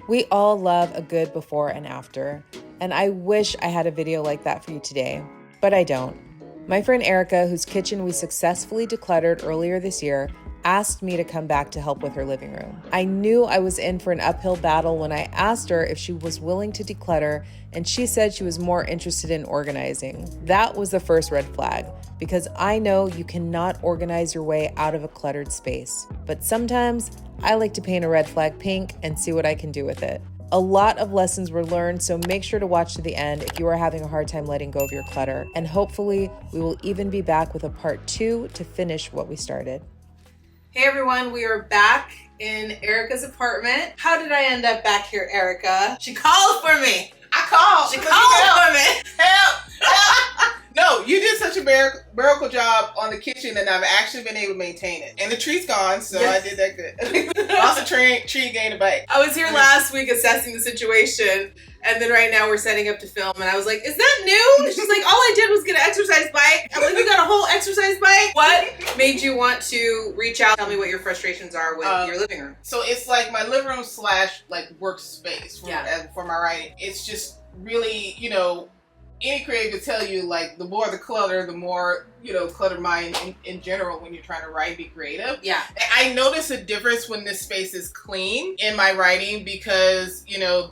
We all love a good before and after, and I wish I had a video like that for you today, but I don't. My friend Erica, whose kitchen we successfully decluttered earlier this year, asked me to come back to help with her living room. I knew I was in for an uphill battle when I asked her if she was willing to declutter, and she said she was more interested in organizing. That was the first red flag, because I know you cannot organize your way out of a cluttered space. But sometimes I like to paint a red flag pink and see what I can do with it. A lot of lessons were learned, so make sure to watch to the end if you are having a hard time letting go of your clutter. And hopefully we will even be back with a part 2 to finish what we started. Hey everyone, we are back in Erica's apartment. How did I end up back here, Erica? She called for me. I called. She called for me. Help! Help! No, you did such a miracle job on the kitchen, and I've actually been able to maintain it. And the tree's gone, so yes. I did that good. Lost a tree gained a bite. I was here last week assessing the situation, and then right now we're setting up to film, and I was like, is that new? And she's like, all I did was get an exercise bike. I'm like, you got a whole exercise bike? What made you want to reach out? Tell me what your frustrations are with your living room. So it's like my living room / like workspace for my writing. It's just really, any creative will tell you, like, the more the clutter, the more, clutter mind in general when you're trying to write, be creative. Yeah. I notice a difference when this space is clean in my writing because, I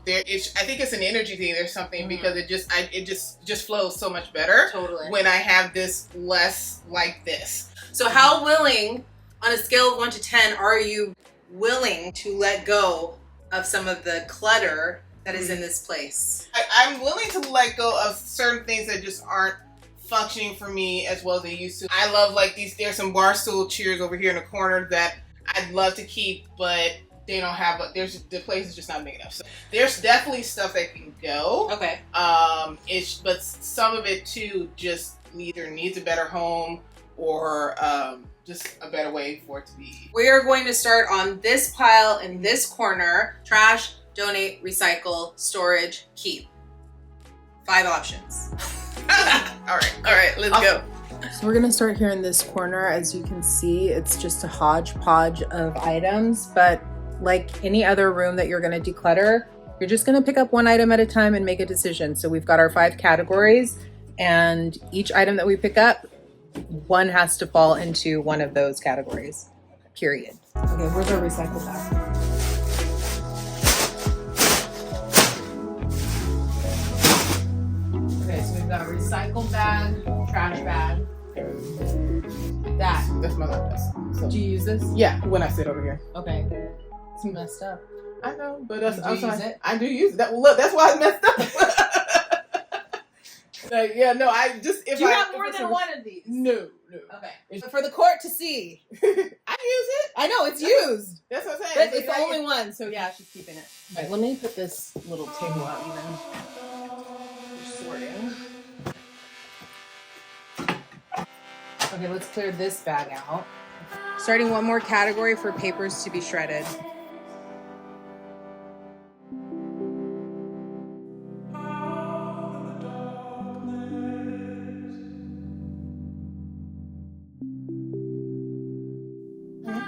think it's an energy thing. There's something because it just flows so much better. Totally. When I have this less like this. So how willing, on a scale of 1 to 10, are you willing to let go of some of the clutter that is in this place? I'm willing to let go of certain things that just aren't functioning for me as well as they used to. I love there's some bar stool chairs over here in the corner that I'd love to keep, but they don't have, the place is just not big enough. So there's definitely stuff that can go. Okay. But some of it too just either needs a better home or just a better way for it to be. We are going to start on this pile in this corner: trash, donate, recycle, storage, keep. 5 options. All right, let's go. So we're gonna start here in this corner. As you can see, it's just a hodgepodge of items, but like any other room that you're gonna declutter, you're just gonna pick up one item at a time and make a decision. So we've got our 5 categories, and each item that we pick up, one has to fall into one of those categories, period. Okay, where's our recycle bag? We've got a recycle bag, trash bag. That's my laptop. So. Do you use this? Yeah, when I sit over here. Okay. It's messed up. I know, but that's do you use it? I do use it. Look, that's why it's messed up. I just Do you have more than one of these? No. Okay. But for the court to see. I use it. I know, it's used. That's what I'm saying. But it's the only one, so yeah, she's keeping it. Okay, let me put this little table out even. Sorting. Okay, let's clear this bag out. Starting one more category for papers to be shredded.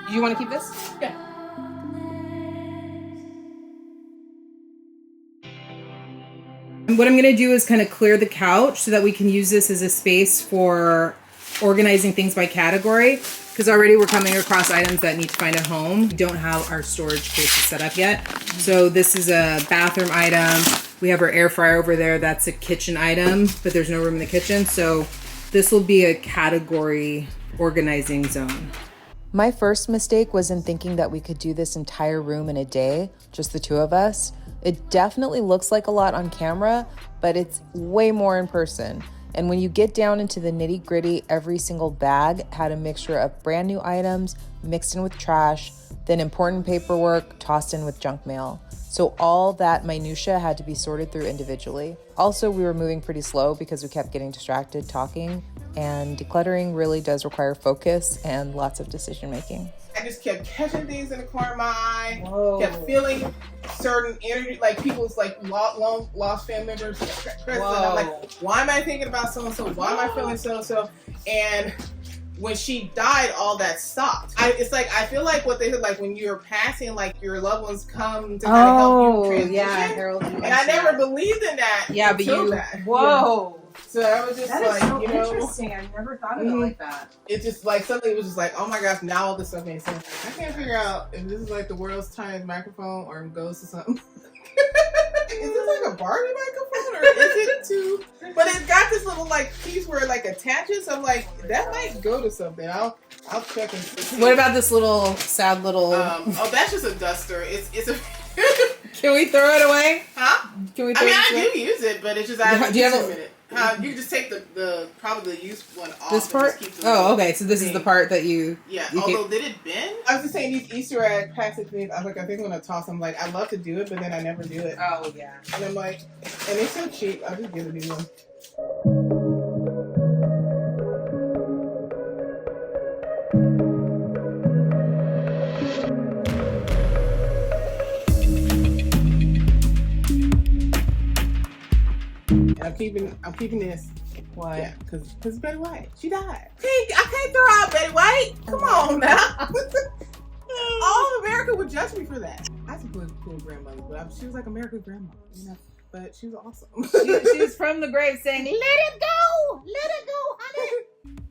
Do you want to keep this? Yeah. And what I'm going to do is kind of clear the couch so that we can use this as a space for organizing things by category, because already we're coming across items that need to find a home. We don't have our storage cases set up yet. So this is a bathroom item. We have our air fryer over there. That's a kitchen item, but there's no room in the kitchen. So this will be a category organizing zone. My first mistake was in thinking that we could do this entire room in a day, just the 2 of us. It definitely looks like a lot on camera, but it's way more in person. And when you get down into the nitty gritty, every single bag had a mixture of brand new items mixed in with trash, then important paperwork tossed in with junk mail. So all that minutia had to be sorted through individually. Also, we were moving pretty slow because we kept getting distracted talking, and decluttering really does require focus and lots of decision making. I just kept catching things in the corner of my eye. Whoa. Kept feeling certain energy, like people's long lost family members. And I'm like, why am I thinking about so-and-so? Why am I feeling so-and-so? And when she died, all that stopped. It's like, I feel like what they said, like when you're passing, like your loved ones come to kind of help you transition. Yeah, Harold. And I never believed in that. Yeah, but you. That. Whoa. Yeah. So I was just that like, is so you know, interesting. I've never thought of it like that. It just like suddenly it was just like, oh my gosh, now all this stuff makes sense. I can't figure out if this is like the world's tiniest microphone or it goes to something. Is this like a Barbie microphone or is it too? But it's got this little like piece where it like attaches. So I'm like, that might go to something. I'll check and see. What about this little sad little? Oh, that's just a duster. It's a. Can we throw it away? Huh? Can we? Throw I do use it, but it's just I haven't do you used have it in a minute. You just take the probably the used one off. This part? Oh, okay. So this is the part that you. Yeah. Although did it bend? I was just saying these Easter egg plastic things. I was like, I think I'm gonna toss them. Like I love to do it, but then I never do it. Oh yeah. And I'm like, and it's so cheap. I'll just get a new one. I'm keeping this. Why? Yeah, because Betty White, she died. I can't throw out Betty White. Come on now. All of America would judge me for that. I had some cool grandmothers, but she was like America's grandma, you know. But she was awesome. She's from the grave saying, "Let it go, honey."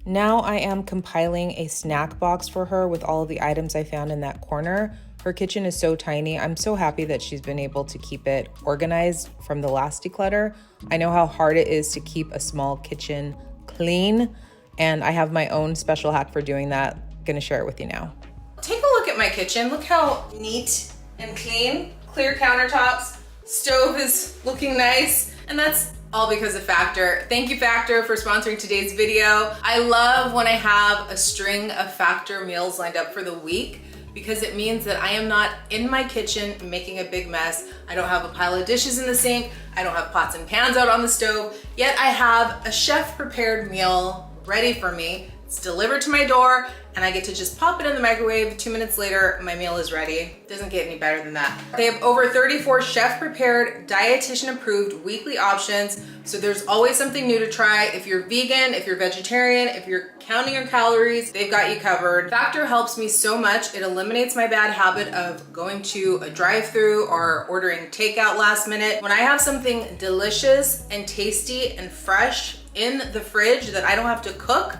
Now I am compiling a snack box for her with all of the items I found in that corner. Her kitchen is so tiny. I'm so happy that she's been able to keep it organized from the last declutter. I know how hard it is to keep a small kitchen clean, and I have my own special hack for doing that. I'm gonna share it with you now. Take a look at my kitchen. Look how neat and clean. Clear countertops, stove is looking nice, and that's all because of Factor. Thank you, Factor, for sponsoring today's video. I love when I have a string of Factor meals lined up for the week, because it means that I am not in my kitchen making a big mess. I don't have a pile of dishes in the sink. I don't have pots and pans out on the stove. Yet I have a chef-prepared meal ready for me. It's delivered to my door, and I get to just pop it in the microwave. 2 minutes later, my meal is ready. Doesn't get any better than that. They have over 34 chef-prepared, dietitian-approved weekly options, so there's always something new to try. If you're vegan, if you're vegetarian, if you're counting your calories, they've got you covered. Factor helps me so much. It eliminates my bad habit of going to a drive-thru or ordering takeout last minute. When I have something delicious and tasty and fresh in the fridge that I don't have to cook,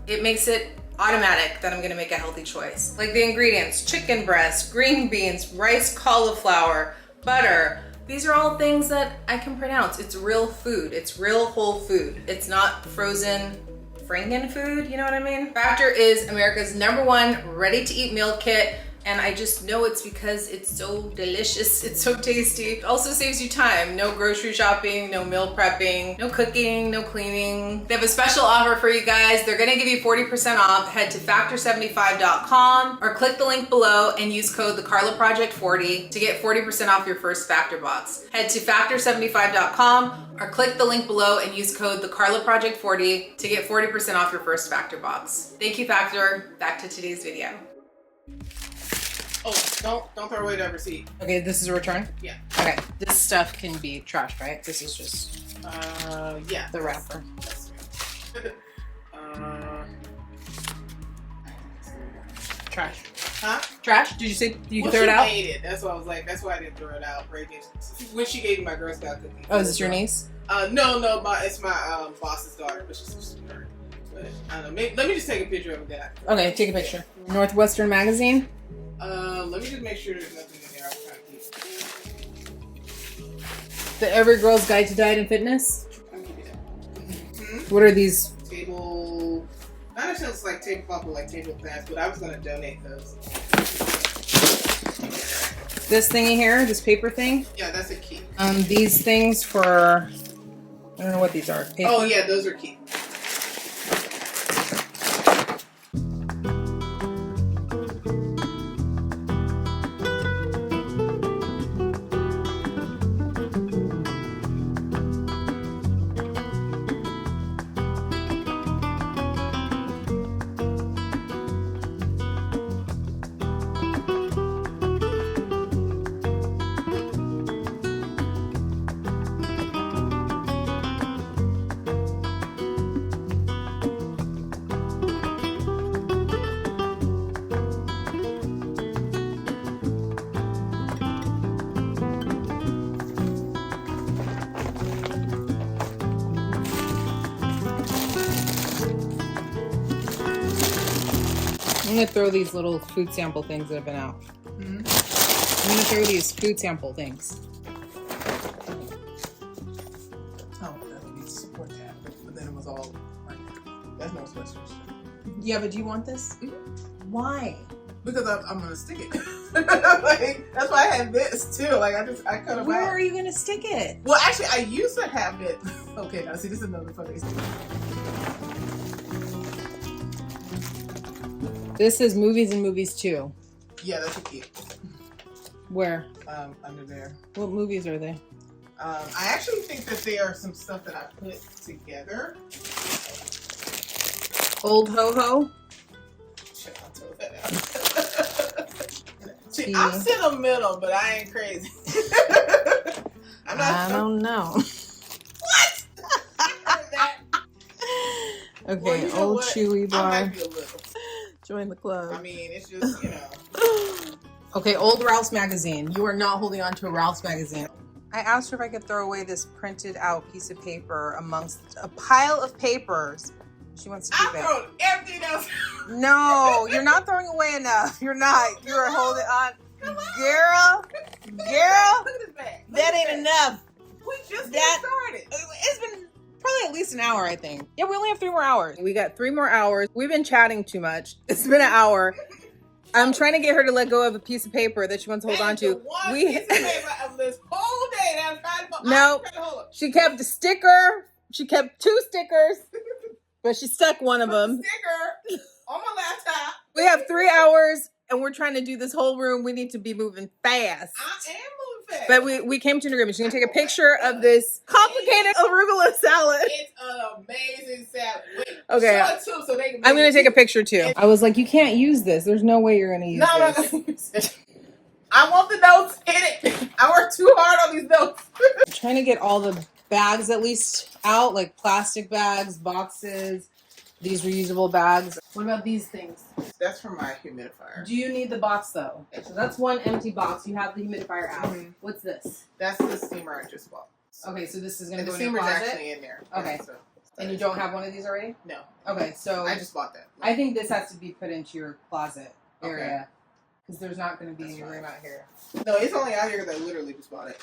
it makes it automatic that I'm gonna make a healthy choice. Like the ingredients: chicken breast, green beans, rice, cauliflower, butter. These are all things that I can pronounce. It's real food. It's real whole food. It's not frozen Franken food, you know what I mean? Factor is America's #1 ready-to-eat meal kit. And I just know it's because it's so delicious, it's so tasty. It also saves you time. No grocery shopping, no meal prepping, no cooking, no cleaning. They have a special offer for you guys. They're gonna give you 40% off. Head to factor75.com or click the link below and use code TheCarlaProject40 to get 40% off your first Factor box. Head to factor75.com or click the link below and use code TheCarlaProject40 to get 40% off your first Factor box. Thank you, Factor. Back to today's video. Oh, don't throw away the receipt. Okay, this is a return? Yeah. Okay, this stuff can be trashed, right? This is just yeah, the wrapper. That's Trash. Huh? Trash? Did you say you can Well, throw it out? She made it. That's why I was like, that's why I didn't throw it out. When she gave me my Girl Scout cookie. Oh, is this your niece? No, it's my boss's daughter, but she's her. But I don't know. Let me just take a picture of that. Okay, take a picture. Northwestern Magazine. Let me just make sure there's nothing in there. I'm trying to keep. The Every Girl's Guide to Diet and Fitness. I'm keeping it. What are these? Table. Not necessarily like tablecloth, but like table plants. But I was gonna donate those. This thingy here, this paper thing. Yeah, that's a key. These things for, I don't know what these are. Paper. Oh yeah, those are key. I'm gonna throw these little food sample things that have been out. Mm-hmm. I'm gonna throw these food sample things. Oh, that would be support that. But then it was all like, that's no special. Yeah, but do you want this? Mm-hmm. Why? Because I'm gonna stick it. Like, that's why I had this too. Like I cut them Where out. are you gonna stick it? Well, actually, I used to have it. Okay, now see, this is another funny thing. This is movies and movies too. Yeah, that's a key. Where? Under there. What movies are they? I actually think that there are some stuff that I put together. Old Ho Ho. Shit, I'll throw that out. See, I'm sentimental, but I ain't crazy. I'm not. I don't know. What? Okay, Well, you know old what? Chewy bar. I might be a little. Join the club. I mean, it's just, you know. Okay, old Ralph's magazine. You are not holding on to a Ralph's magazine. I asked her if I could throw away this printed out piece of paper amongst a pile of papers. She wants to keep I'm it. throwing everything else. No, you're not throwing away enough. You're not. You are holding on. Girl, Look at this bag. Look that at ain't this. enough. We just That- started. It's been probably at least an hour, I think. Yeah, we only have 3 more hours. We got 3 more hours. We've been chatting too much. It's been an hour. I'm trying to get her to let go of a piece of paper that she wants to hold on to. One piece of paper of this whole day that I'm trying to No. She kept a sticker. She kept 2 stickers, but she stuck one of them. Sticker on my laptop. We have 3 hours, and we're trying to do this whole room. We need to be moving fast. I am moving fast. But we came to an agreement. She's gonna take a picture of this complicated arugula salad. It's an amazing salad. Wait, Okay. show it too so they can I'm gonna make take a picture too. I was like, you can't use this. There's no way you're gonna use this. No. I want the notes in it. I worked too hard on these notes. I'm trying to get all the bags at least out, like plastic bags, boxes, these reusable bags. What about these things? That's for my humidifier. Do you need the box though? Okay, so that's one empty box. You have the humidifier out. Mhm. What's this? That's the steamer I just bought. Okay, so this is gonna And the go in your steamer's closet. actually in there. Okay. So, And you don't have one of these already? No. Okay, so I just bought that. I think this has to be put into your closet Okay. area because there's not going to be That's any fine. room out here. No, it's only out here because I literally just bought it.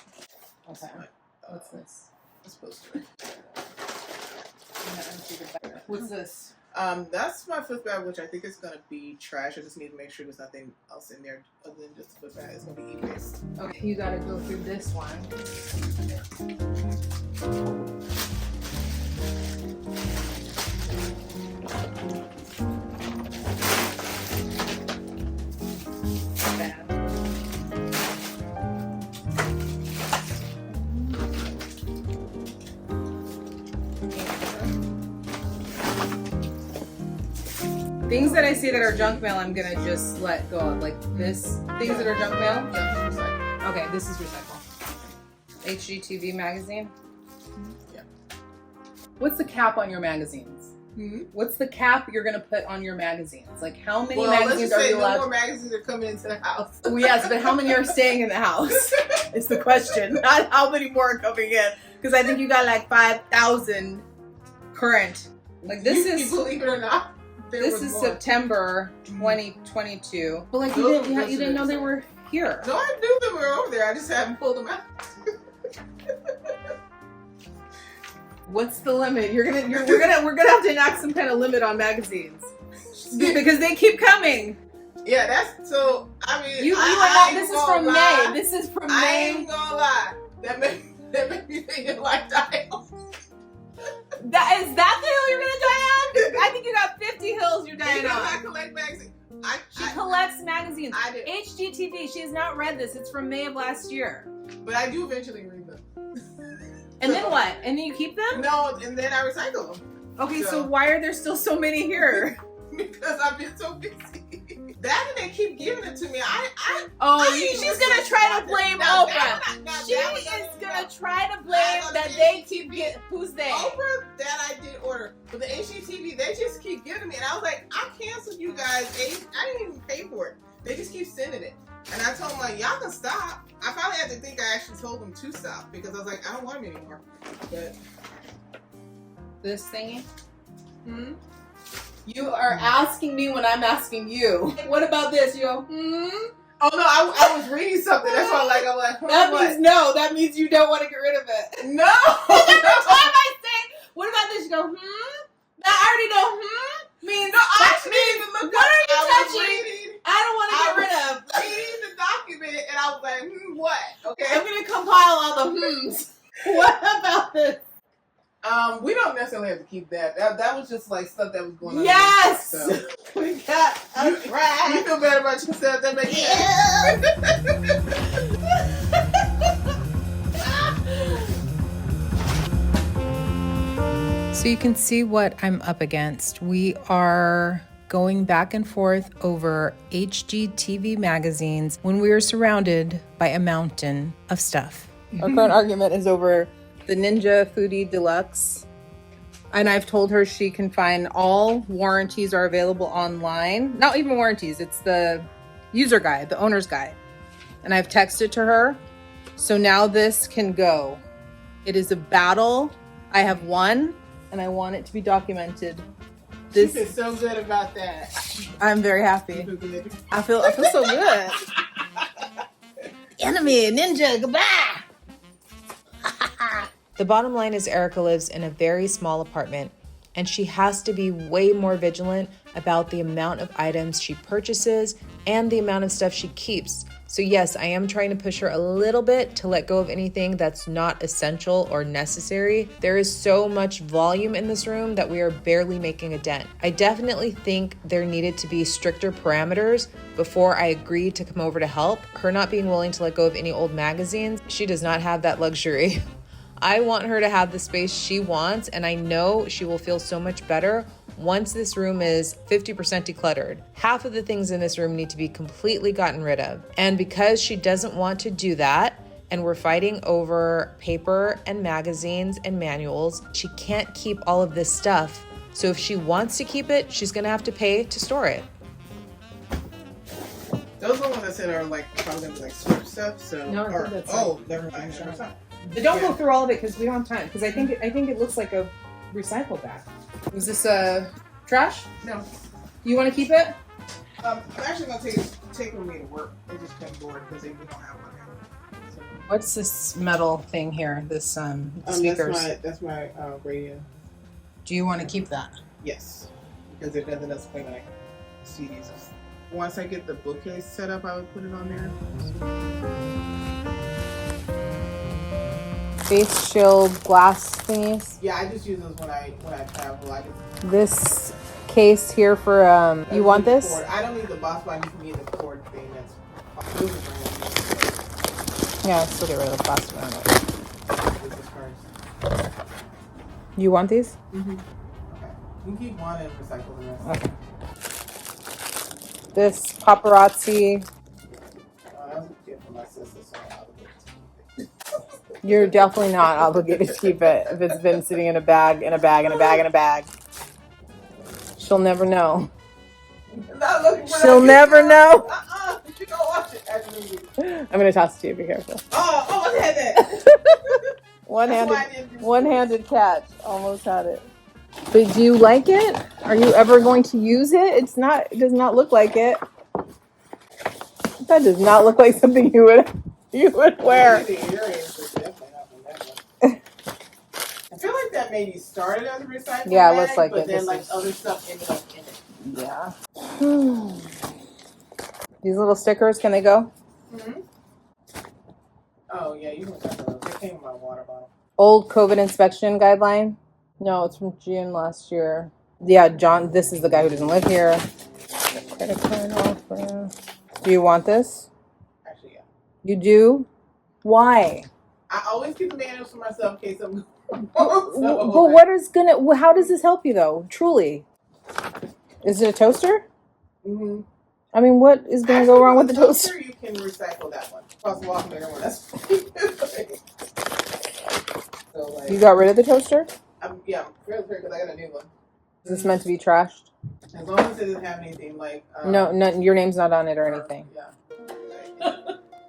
Okay. But, What's this? It's supposed to be. What's this? That's my foot bag, which I think is gonna be trash. I just need to make sure there's nothing else in there other than just a foot bag. It's gonna be e-waste. Okay, you got to go through this one. Bad. Things that I see that are junk mail, I'm gonna just let go of. Like this, things that are junk mail. Yeah, it's recycled. Okay, this is recycle. HGTV magazine. Yeah. What's the cap on your magazines? Hmm? What's the cap you're gonna put on your magazines? Like how many Well, let's magazines just are say you no allowed? more magazines are coming into the house. Well, yes, but how many are staying in the house? Is the question. Not how many more are coming in. Because I think you got like 5,000 current. Like this you is believe it or not. this is September 2022. But like Those you are didn't know they yesterday. were here. No, I knew them were over there. I just haven't pulled them out. What's the limit? We're gonna have to enact some kind of limit on magazines because they keep coming. Yeah, that's so. I mean, You I are not. ain't This is gonna from lie. May. This is from I May. ain't gonna lie. That made me think of like dial. That is that the hill you're gonna die on? I think you got 50 hills you're dying Because I on. collect magazines. She collects magazines. I do. HGTV. She has not read this. It's from May of last year. But I do eventually read them. And then what? And then you keep them? No, and then I recycle them. Okay, so So- why are there still so many here? Because I've been so busy. That and they keep giving it to me. Oh, I she's even gonna try to respect blame that. Now, Oprah. now, She that was is something gonna else. try to blame know that the they HGTV. keep get. Who's they? Oprah, that I did order. But the HGTV, they just keep giving me. And I was like, I canceled you guys. I didn't even pay for it. They just keep sending it. And I told them, like, y'all can stop. I finally had to think I actually told them to stop. Because I was like, I don't want them anymore. But, This thingy. You are asking me when I'm asking you. What about this? You go, Oh no, I was reading something. That's why I'm like, that means no. That means you don't want to get rid of it. No. Every time I say, what about this? You go, I already know, means no. I actually didn't even look. What are you touching? I don't want to get rid of. Reading the document, and I was like, what? Okay, I'm gonna compile all the hmms. What about this? We don't necessarily have to keep that. That was just like stuff that was going on. Yes! So. We got a trash. You feel better about yourself? That makes sense. So you can see what I'm up against. We are going back and forth over HGTV magazines when we are surrounded by a mountain of stuff. Our current argument is over the Ninja Foodie Deluxe, and I've told her she can find all warranties are available online. Not even warranties, it's the user guide, the owner's guide. And I've texted to her, so now this can go. It is a battle. I have won, and I want it to be documented. This is so good about that. I'm very happy. I feel so good. Enemy, ninja, goodbye. The bottom line is Erica lives in a very small apartment, and she has to be way more vigilant about the amount of items she purchases and the amount of stuff she keeps. So yes, I am trying to push her a little bit to let go of anything that's not essential or necessary. There is so much volume in this room that we are barely making a dent. I definitely think there needed to be stricter parameters before I agreed to come over to help. Her not being willing to let go of any old magazines, she does not have that luxury. I want her to have the space she wants, and I know she will feel so much better once this room is 50% decluttered. Half of the things in this room need to be completely gotten rid of. And because she doesn't want to do that, and we're fighting over paper and magazines and manuals, she can't keep all of this stuff. So if she wants to keep it, she's gonna have to pay to store it. Those are the ones I said are like probably gonna be like super stuff. So no, never mind. But don't go through all of it because we don't have time. Because I think it looks like a recycle bag. Was this trash? No. You want to keep it? I'm actually gonna take with me to work. They just cut board because they don't have one here. So. What's this metal thing here? This speakers. That's my radio. Do you want to keep that? Yes, because it doesn't just play like CDs. Once I get the bookcase set up, I would put it on there. Face shield glass thingies. Yeah, I just use those when I travel. This case here for you want this? Cord. I don't need the box, but I just need the cord thing. Yeah, let's still get rid of the plastic on it. You want these? Mm-hmm. Okay. You can keep one and recycle the rest. Okay. This paparazzi. That was a gift from my sister, so you're definitely not obligated to keep it if it's been sitting in a bag, in a bag, in a bag, in a bag. She'll never know. She'll never know. You don't watch it. I'm gonna toss it to you. Be careful. Oh, almost had that. One-handed catch. Almost had it. But do you like it? Are you ever going to use it? It does not look like it. That does not look like something you would wear. I feel like that maybe started as a recycling yeah, it bag, looks like but it. then like other stuff ended up in it. Yeah. These little stickers, can they go? Mm-hmm. Oh yeah, you can cut those. They came in my water bottle. Old COVID inspection guideline. No, it's from June last year. Yeah, John, this is the guy who doesn't live here. Credit card offer. Do you want this? Actually, yeah. You do? Why? I always keep the manuals for myself in case I'm but how does this help you though? Truly. Is it a toaster? Mm-hmm. I mean, what is going to go wrong with the toaster? You can recycle that one. Plus, walk bigger one. That's so, like, you got rid of the toaster? Yeah, I'm really because I got a new one. Is this meant to be trashed? As long as it doesn't have anything like no, your name's not on it or anything.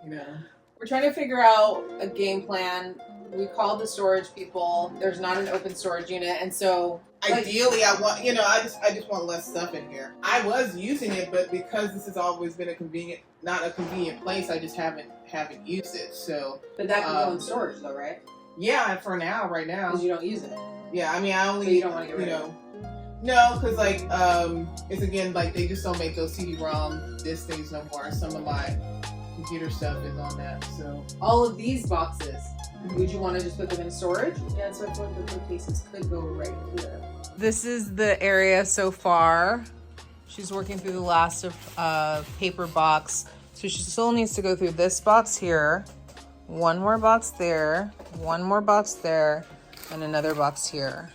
Yeah. We're trying to figure out a game plan We called the storage people. There's not an open storage unit, and so ideally, I want, I just want less stuff in here. I was using it, but because this has always been not a convenient place, I just haven't used it. So, but that can go in storage, though, right? Yeah, for now, right now, because you don't use it. Yeah, I mean, I only, so you don't want to get rid of it. No, because it's again they just don't make those CD-ROM disc things no more. Some of my computer stuff is on that. So all of these boxes, would you want to just put them in storage? Yeah, so I thought the bookcases could go right here. This is the area so far. She's working through the last of paper box, so she still needs to go through this box here, one more box there, one more box there, and another box here.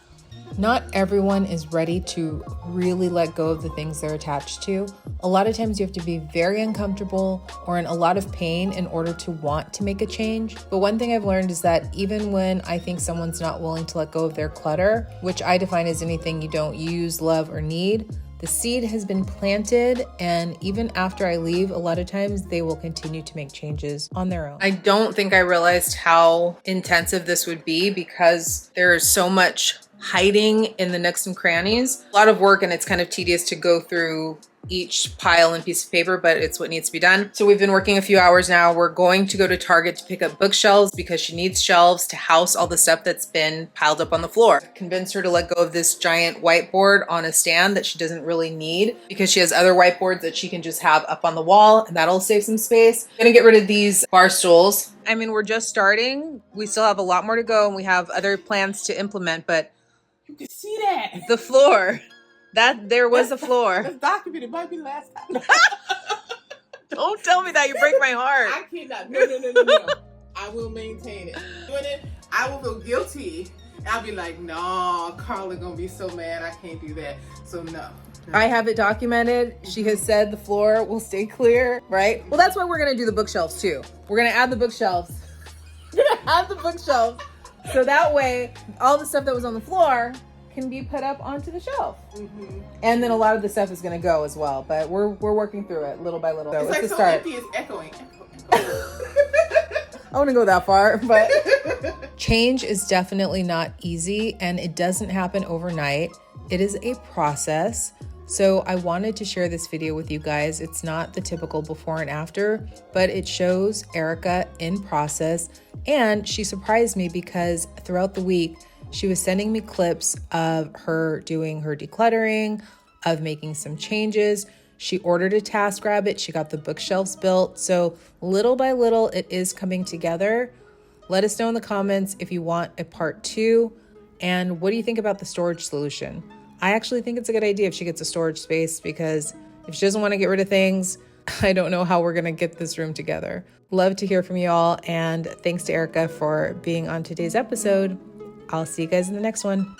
Not everyone is ready to really let go of the things they're attached to. A lot of times you have to be very uncomfortable or in a lot of pain in order to want to make a change. But one thing I've learned is that even when I think someone's not willing to let go of their clutter, which I define as anything you don't use, love, or need, the seed has been planted, and even after I leave, a lot of times they will continue to make changes on their own. I don't think I realized how intensive this would be because there is so much hiding in the nooks and crannies. A lot of work, and it's kind of tedious to go through each pile and piece of paper, but it's what needs to be done. So we've been working a few hours now. We're going to go to Target to pick up bookshelves because she needs shelves to house all the stuff that's been piled up on the floor. Convince her to let go of this giant whiteboard on a stand that she doesn't really need because she has other whiteboards that she can just have up on the wall, and that'll save some space. I'm gonna get rid of these bar stools. I mean, we're just starting. We still have a lot more to go, and we have other plans to implement, but you can see that. The floor. There was a floor. That's documented. It might be the last time. Don't tell me that. You break my heart. I cannot. No. I will maintain it. Doing it, I will feel guilty. I'll be like, no, Carla gonna be so mad. I can't do that. So no. I have it documented. She has said the floor will stay clear, right? Well, that's why we're gonna do the bookshelves too. We're gonna add the bookshelves. So that way, all the stuff that was on the floor can be put up onto the shelf. Mm-hmm. And then a lot of the stuff is going to go as well, but we're working through it little by little. So it's like the so start. empty, it's echoing. I wouldn't go that far, but change is definitely not easy, and it doesn't happen overnight. It is a process. So I wanted to share this video with you guys. It's not the typical before and after, but it shows Erica in process. And she surprised me because throughout the week, she was sending me clips of her doing her decluttering, of making some changes. She ordered a TaskRabbit. She got the bookshelves built. So little by little, it is coming together. Let us know in the comments if you want a part 2. And what do you think about the storage solution? I actually think it's a good idea if she gets a storage space, because if she doesn't want to get rid of things, I don't know how we're going to get this room together. Love to hear from you all. And thanks to Erica for being on today's episode. I'll see you guys in the next one.